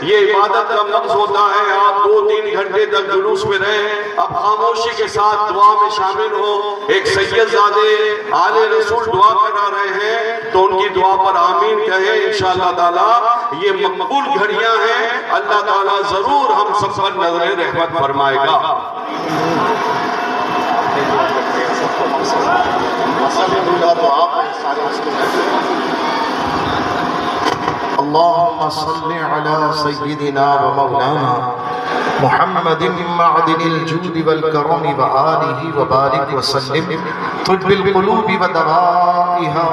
یہ عبادت کا مقصد ہوتا ہے آپ 2-3 گھنٹے تک جلوس میں رہیں، اب خاموشی کے ساتھ دعا میں شامل ہو۔ ایک سید زادے آل رسول دعا کرا رہے ہیں تو ان کی دعا پر آمین کہیں انشاءاللہ تعالی۔ یہ مقبول گھڑیاں ہیں، اللہ تعالیٰ ضرور ہم سب پر نظر رحمت فرمائے گا۔ اللهم صل على سيدنا ومولانا محمد معدن الجود والكرم وآله وبارك وسلم طب القلوب ودوائها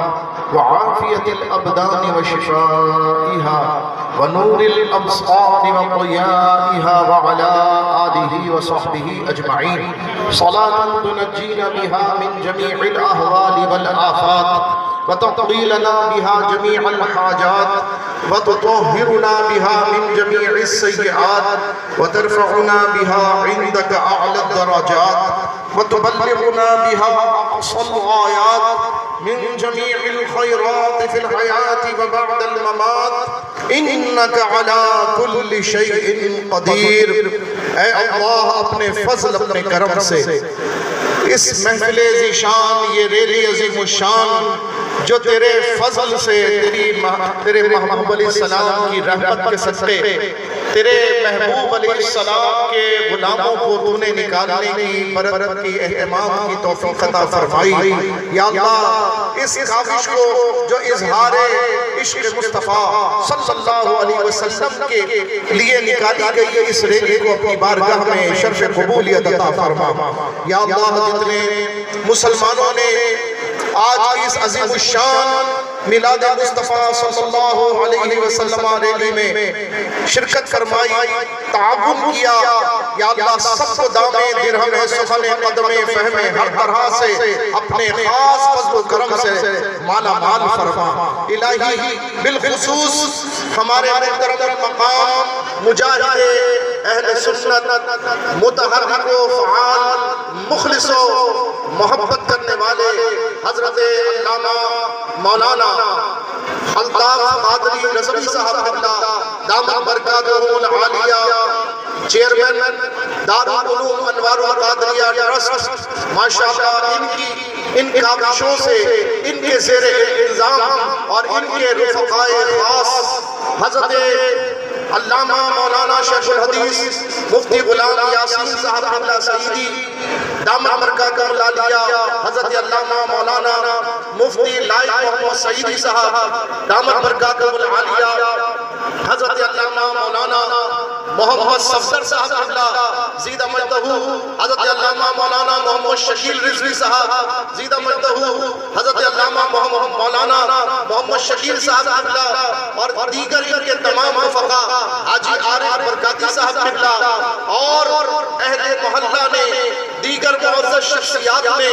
وعافية الأبدان وشفائها ونور الأبصار وضيائها وعلى آله وصحبه أجمعين صلاة تنجينا بها من جميع الأهوال والآفات وتقضي لنا بها جميع الحاجات وتطهرنا بها من جميع السيئات وترفعنا بها عندك أعلى الدرجات وتبلغنا بها أقصى الغايات من جميع الخيرات في الحياة وبعد الممات إنك على كل شيء قدير۔ اے اللہ اپنے فضل اپنے کرم سے اس محفل ذیشان یہ ریلی عظیم الشان جو تیرے فضل سے تیرے محبوب علیہ السلام کی رحمت کے صدقے تیرے محبوب علیہ السلام کے غلاموں کو تو نے نکالنے کی برکت کی اہتمام کی توفیق عطا فرمائی۔ یا اللہ اس کاوش کو جو اظہار عشق مصطفیٰ صلی اللہ علیہ وسلم کے لیے نکالی گئی اس ریلی کو اپنی بارگاہ میں شرف قبولیت عطا فرما۔ یا اللہ جتنے مسلمانوں نے آج اس عظیم الشان میلاد مصطفیٰ صلی اللہ علیہ وسلم ریلی میں شرکت فرمائی، تعاون کیا، یا اللہ سب کو دامے درہم سخن قدم فہم ہر طرح سے اپنے خاص فضل و کرم سے مالا مال فرما۔ الہی بالخصوص ہمارے محترم مقام مجاہد اہل سنت متحرک و فعال مخلص و محبت کرنے والے حضرت علامہ مولانا الطاف قادری نظری صاحب اللہ دامت برکاتہ العالیہ چیئرمین دارالعلوم انوار القادریہ ٹرسٹ، ماشاءاللہ ان کاوشوں سے ان کے زیر الزام اور ان کے رفقائے خاص حضرت علامہ مولانا شیخ الحدیث مفتی غلام یاسین صاحب اللہ سعیدی دامت برکاتہ العالیہ، حضرت علامہ مولانا مفتی لائق محمد سعیدی صاحب دامت برکاتہ العالیہ، حضرت علامہ مولانا محمد صفدر صاحب اللہ زیدہ مجدہ، حضرت علامہ مولانا محمد شکیل رضوی صاحب زیدہ مجدہ، حضرت علامہ مولانا محمد شکیل صاحب اللہ اور دیگر ان کے تمام رفقا، حاجی عارف برکاتی صاحب اللہ اور اہل محلہ نے دیگر معزز شخصیات نے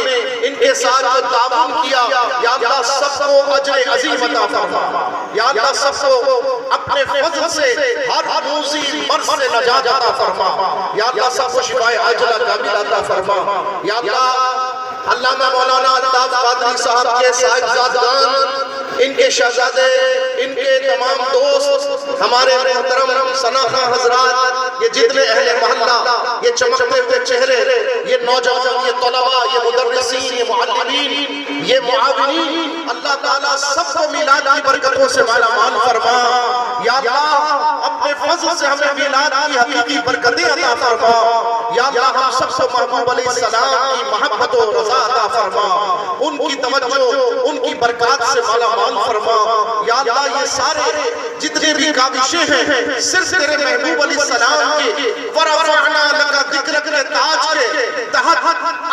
ان کے ساتھ جو تعاون کیا، یا اللہ سب کو اجر عظیم عطا فرما۔ یا اللہ سب کو اپنے فضل سے ہر موذی مرض سے نجات عطا فرما۔ یا اللہ سب کو شفائے عاجلہ کاملہ عطا فرما۔ یا اللہ علامہ مولانا الطاف قادری صاحب کے صاحبزادگان، ان کے شہزادے، ان کے تمام دوست، ہمارے محترم سناخہ حضرات، یہ جتنے اہل محلہ، یہ چمکتے ہوئے چہرے، یہ نوجوان، یہ طلباء، یہ مدرسین، یہ معلمین، یہ معاونین، اللہ تعالیٰ سب کو میلاد کی برکتوں سے مالا مال فرما۔ یا اللہ اپنے فضل سے ہمیں میلاد کی حقیقی برکتیں عطا فرما۔ یا اللہ ہم سب کو محبوب علیہ السلام کی محبت و رضا عطا فرما، ان کی توجہ، ان کی برکات سے مالا مال فرما۔ یا اللہ یہ سارے جتنے بھی کاوشیں ہیں صرف تیرے محبوب علیہ السلام کے ورفعنا لک ذکرک کے تاج کے تحت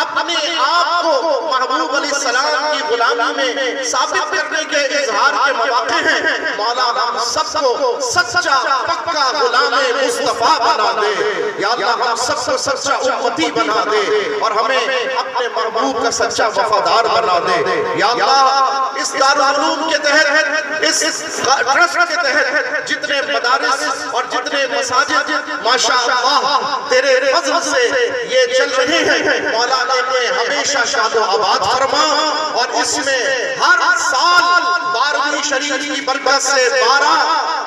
اپنے آپ کو محبوب علیہ السلام کی غلامی میں ثابت کرنے کے اظہار کے مواقع ہیں۔ مولا ہم سب کو سچا پکا غلام مصطفیٰ بنا دے۔ یا اللہ ہم سب کو سچا امتی بنا دے اور ہمیں اپنے محبوب کا سچا وفادار بنا دے۔ یا اللہ اس دارالعلوم کے تحت، اس ٹرسٹ کے تحت جتنے مدارس اور جتنے مساجد ماشاءاللہ تیرے فضل سے یہ چل رہے ہیں، مولا انہیں ہمیشہ شاد و آباد فرما اور اس میں ہر سال 12ویں 10ویں شریف کی برکت سے 12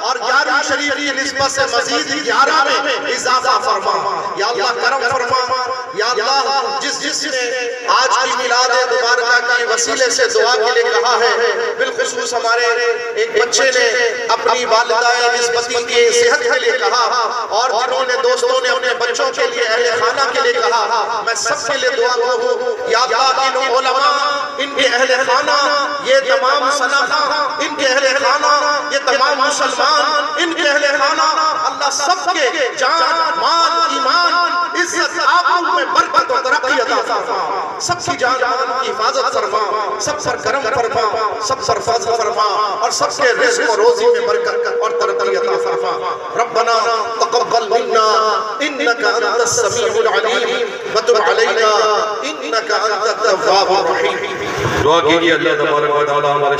اور 11ویں شریف کی نسبت سے مزید 11 میں اضافہ فرما یا اللہ کرم فرما یا اللہ جس نے آج کی میلاد مبارکہ کے وسیلے سے دعا کے لیے کہا ہے بالخصوص ہمارے ایک بچے نے اپنی والدہ نسبتی کی صحت کے لیے کہا اور جنہوں نے دوستوں نے اپنے بچوں کے لیے اہل خانہ کے لیے کہا میں سب کے لیے دعا کروں یا اللہ ان علماء ان کے اہل خانہ یہ تمام صنعہ ان کے اہل خانہ یہ تمام مسلمان ان کے اہل خانہ اللہ سب کے جان مال ایمان عزت آبرو میں برکت و ترقی عطا فرما سب کی جان مال کی حفاظت فرما سب پر کرم فرما سب پر فضل فرما اور سب کے رزق و روزی میں برکت اور ترقی عطا فرما ربنا تقبل منا انك انت السميع العليم وتب علينا انك انت التواب الرحيم دعا کیجئے اللہ تبارک و تعالی ہمارے